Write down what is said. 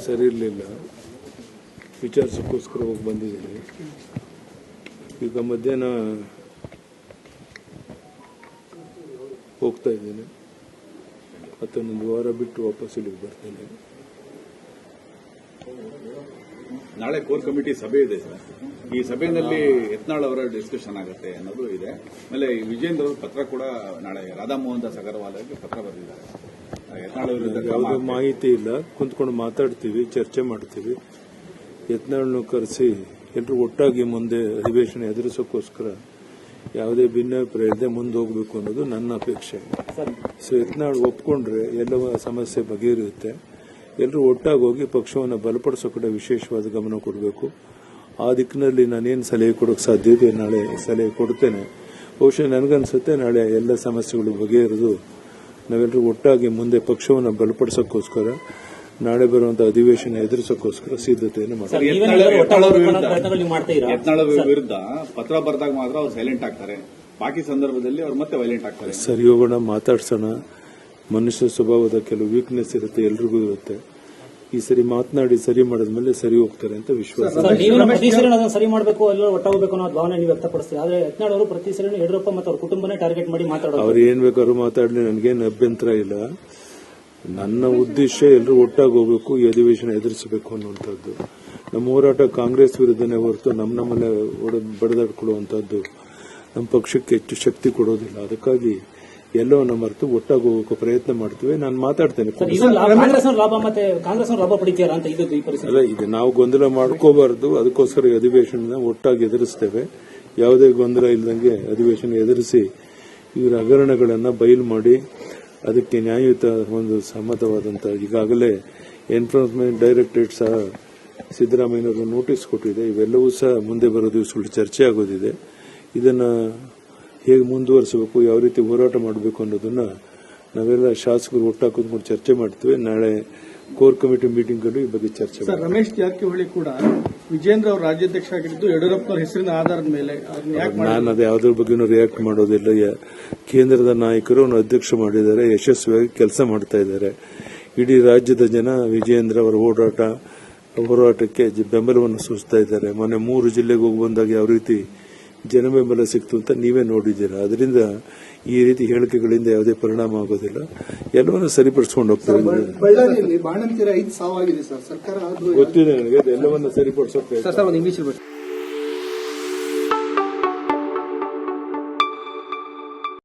ಸರಿ ಇರಲಿಲ್ಲ, ವಿಚಾರಿಸೋಕ್ಕೋಸ್ಕರ ಹೋಗಿ ಬಂದಿದ್ದೀನಿ. ಈಗ ಮಧ್ಯಾಹ್ನ ಹೋಗ್ತಾ ಇದ್ದೇನೆ, ಮತ್ತೊಂದು ವಾರ ಬಿಟ್ಟು ವಾಪಸ್ ಇಲ್ಲಿಗೆ ಬರ್ತೇನೆ. ನಾಳೆ ಕೋರ್ ಕಮಿಟಿ ಸಭೆ ಇದೆ ಸರ್. ಈ ಸಭೆಯಲ್ಲಿ ಯತ್ನಾಳ್ ಅವರ ಡಿಸ್ಕಷನ್ ಆಗುತ್ತೆ ಅನ್ನೋದು ಇದೆ. ಆಮೇಲೆ ವಿಜೇಂದ್ರ ಅವರು ಪತ್ರ ಕೂಡ ನಾಳೆ ರಾಧಾಮೋಹನ್ ದಾಸ್ ಅಗರ್ವಾಲ್ಗೆ ಪತ್ರ ಬರೆದಿದ್ದಾರೆ. ಯತ್ನಾಳ್ ವಿರುದ್ಧ ಯಾವುದೇ ಮಾಹಿತಿ ಇಲ್ಲ, ಕುಂತ್ಕೊಂಡು ಮಾತಾಡ್ತೀವಿ, ಚರ್ಚೆ ಮಾಡ್ತೀವಿ. ಯತ್ನಾಳ್ನ ಕರೆಸಿ ಎಲ್ಲರೂ ಒಟ್ಟಾಗಿ ಮುಂದೆ ಅಧಿವೇಶನ ಎದುರಿಸೋಕ್ಕೋಸ್ಕರ ಯಾವುದೇ ಭಿನ್ನಾಭಿಪ್ರಾಯ ಇಲ್ಲದೆ ಮುಂದೆ ಹೋಗಬೇಕು ಅನ್ನೋದು ನನ್ನ ಅಪೇಕ್ಷೆ. ಸೊ ಯತ್ನಾಳ್ ಒಪ್ಕೊಂಡ್ರೆ ಎಲ್ಲವ ಸಮಸ್ಯೆ ಬಗೆಹರಿಯುತ್ತೆ. ಎಲ್ಲರೂ ಒಟ್ಟಾಗಿ ಹೋಗಿ ಪಕ್ಷವನ್ನು ಬಲಪಡಿಸೋ ಕಡೆ ವಿಶೇಷವಾದ ಗಮನ ಕೊಡಬೇಕು. ಆ ದಿಕ್ಕಿನಲ್ಲಿ ನಾನೇನು ಸಲಹೆ ಕೊಡೋಕೆ ಸಾಧ್ಯ ಇದೆ ನಾಳೆ ಸಲಹೆ ಕೊಡ್ತೇನೆ. ಬಹುಶಃ ನನಗನ್ಸುತ್ತೆ ನಾಳೆ ಎಲ್ಲ ಸಮಸ್ಯೆಗಳು ಬಗೆಹರಿದು ನಾವೆಲ್ಲರೂ ಒಟ್ಟಾಗಿ ಮುಂದೆ ಪಕ್ಷವನ್ನು ಬಲಪಡಿಸೋಕ್ಕೋಸ್ಕರ ನಾಳೆ ಬರುವಂತಹ ಅಧಿವೇಶನ ಎದುರಿಸೋಕ್ಕೋಸ್ಕರ ಸಿದ್ಧತೆಯನ್ನು ಮಾಡ್ತಾರೆ. ಯತ್ನಾಳ್ ವಿರುದ್ಧ ಪತ್ರ ಬರೆದಾಗ ಮಾತ್ರ ಅವ್ರು ಸೈಲೆಂಟ್ ಆಗ್ತಾರೆ, ಬಾಕಿ ಸಂದರ್ಭದಲ್ಲಿ ಅವ್ರು ಮತ್ತೆ ವೈಲೆಂಟ್ ಆಗ್ತಾರೆ. ಸರಿ, ಹೋಗೋಣ, ಮಾತಾಡ್ಸೋಣ. ಮನುಷ್ಯ ಸ್ವಭಾವದ ಕೆಲವು ವೀಕ್ನೆಸ್ ಇರುತ್ತೆ, ಎಲ್ರಿಗೂ ಇರುತ್ತೆ. ಈ ಸರಿ ಮಾತನಾಡಿ ಸರಿ ಮಾಡಿದ್ಮೇಲೆ ಸರಿ ಹೋಗ್ತಾರೆ ಅಂತ ವಿಶ್ವಾಸ. ಸರಿ ಮಾಡಬೇಕು, ಎಲ್ಲ ಒಟ್ಟಾಗಬೇಕು ಅನ್ನೋ ಭಾವನೆ ನೀವು ವ್ಯಕ್ತಪಡಿಸ್ತೀವಿ. ಆದ್ರೆ ಯತ್ನಾಳ್ ಅವರು ಪ್ರತಿ ಸರಿ ಯಡಿಯೂರಪ್ಪ ಮತ್ತು ಅವ್ರ ಕುಟುಂಬನೇ ಟಾರ್ಗೆಟ್ ಮಾಡಿ ಮಾತಾಡೋದು. ಅವ್ರು ಏನ್ ಬೇಕಾದ್ರೂ ಮಾತಾಡಲಿ, ನನಗೇನು ಅಭ್ಯಂತರ ಇಲ್ಲ. ನನ್ನ ಉದ್ದೇಶ ಎಲ್ಲರೂ ಒಟ್ಟಾಗಿ ಹೋಗಬೇಕು, ಈ ಅಧಿವೇಶನ ಎದುರಿಸಬೇಕು ಅನ್ನುವಂಥದ್ದು. ನಮ್ಮ ಹೋರಾಟ ಕಾಂಗ್ರೆಸ್ ವಿರುದ್ಧನೇ ಹೊರತು ನಮ್ಮನ್ನೇ ಬಡಿದಾಡ್ಕೊಳ್ಳುವಂಥದ್ದು ನಮ್ಮ ಪಕ್ಷಕ್ಕೆ ಹೆಚ್ಚು ಶಕ್ತಿ ಕೊಡೋದಿಲ್ಲ. ಅದಕ್ಕಾಗಿ ಎಲ್ಲವನ್ನ ಮರೆತು ಒಟ್ಟಾಗಿ ಹೋಗೋಕೆ ಪ್ರಯತ್ನ ಮಾಡ್ತೀವಿ. ನಾನು ಮಾತಾಡ್ತೇನೆ. ಕಾಂಗ್ರೆಸ್ ಲಾಭ ಪಡಿತೀರಾ ಅಂತ ಅಲ್ಲ, ಇದು ನಾವು ಗೊಂದಲ ಮಾಡ್ಕೋಬಾರ್ದು. ಅದಕ್ಕೋಸ್ಕರ ಈ ಅಧಿವೇಶನ ಒಟ್ಟಾಗಿ ಎದುರಿಸ್ತೇವೆ. ಯಾವುದೇ ಗೊಂದಲ ಇಲ್ಲದಂಗೆ ಅಧಿವೇಶನ ಎದುರಿಸಿ ಇವರ ಹಗರಣಗಳನ್ನು ಬಯಲು ಮಾಡಿ ಅದಕ್ಕೆ ನ್ಯಾಯಯುತ ಒಂದು ಸಮ್ಮತವಾದಂತಹ ಈಗಾಗಲೇ ಎನ್ಫೋರ್ಸ್ಮೆಂಟ್ ಡೈರೆಕ್ಟರೇಟ್ ಸಹ ಸಿದ್ದರಾಮಯ್ಯನವರು ನೋಟಿಸ್ ಕೊಟ್ಟಿದೆ. ಇವೆಲ್ಲವೂ ಸಹ ಮುಂದೆ ಬರೋ ದಿವಸಗಳು ಚರ್ಚೆ ಆಗೋದಿದೆ. ಇದನ್ನ ಹೇಗೆ ಮುಂದುವರಿಸಬೇಕು, ಯಾವ ರೀತಿ ಹೋರಾಟ ಮಾಡಬೇಕು ಅನ್ನೋದನ್ನ ನಾವೆಲ್ಲ ಶಾಸಕರು ಒಟ್ಟಾಗಿ ಕೂತ್ಕೊಂಡು ಚರ್ಚೆ ಮಾಡ್ತೀವಿ. ನಾಳೆ ಕೋರ್ ಕಮಿಟಿ ಮೀಟಿಂಗ್ ಅಲ್ಲಿ ಈ ಬಗ್ಗೆ ಚರ್ಚೆ ಮಾಡ್ತೀವಿ. ರಮೇಶ್ ಜಾರಕಿಹೊಳಿ ಕೂಡ ವಿಜೇಂದ್ರ ಅವರು ರಾಜ್ಯಾಧ್ಯಕ್ಷ ಆಗಿದ್ದು ಯಡಿಯೂರಪ್ಪನವರ ಹೆಸರಿನ ಆಧಾರದ ಮೇಲೆ ನಾನು ಅದು ಯಾವುದ್ರ ಬಗ್ಗೆನೂ ರಿಯಾಕ್ಟ್ ಮಾಡೋದಿಲ್ಲ. ಕೇಂದ್ರದ ನಾಯಕರು ಅವನು ಅಧ್ಯಕ್ಷ ಮಾಡಿದ್ದಾರೆ, ಯಶಸ್ವಿಯಾಗಿ ಕೆಲಸ ಮಾಡ್ತಾ ಇದ್ದಾರೆ. ಇಡೀ ರಾಜ್ಯದ ಜನ ವಿಜೇಂದ್ರ ಅವರ ಹೋರಾಟಕ್ಕೆ ಬೆಂಬಲವನ್ನು ಸೂಚಿಸ್ತಾ ಇದ್ದಾರೆ. ಮೊನ್ನೆ 3 ಜಿಲ್ಲೆಗೆ ಹೋಗಿ ಬಂದಾಗ ಯಾವ ರೀತಿ ಜನ ಬೆಂಬಲ ಸಿಕ್ತು ಅಂತ ನೀವೇ ನೋಡಿದ್ದೀರಾ. ಅದರಿಂದ ಈ ರೀತಿ ಹೇಳಿಕೆಗಳಿಂದ ಯಾವುದೇ ಪರಿಣಾಮ ಆಗೋದಿಲ್ಲ. ಎಲ್ಲವನ್ನೂ ಸರಿಪಡಿಸಿಕೊಂಡು ಹೋಗ್ತಾರೆ. ಬಳ್ಳಾರಿಯಲ್ಲಿ ಬಾಣಂತಿಯರ 5 ಸಾವಾಗಿದೆ ಸರ್. ಸರ್ಕಾರ ಗೊತ್ತಿದೆ ನನಗೆ, ಎಲ್ಲವನ್ನ ಸರಿಪಡಿಸೋಕೆ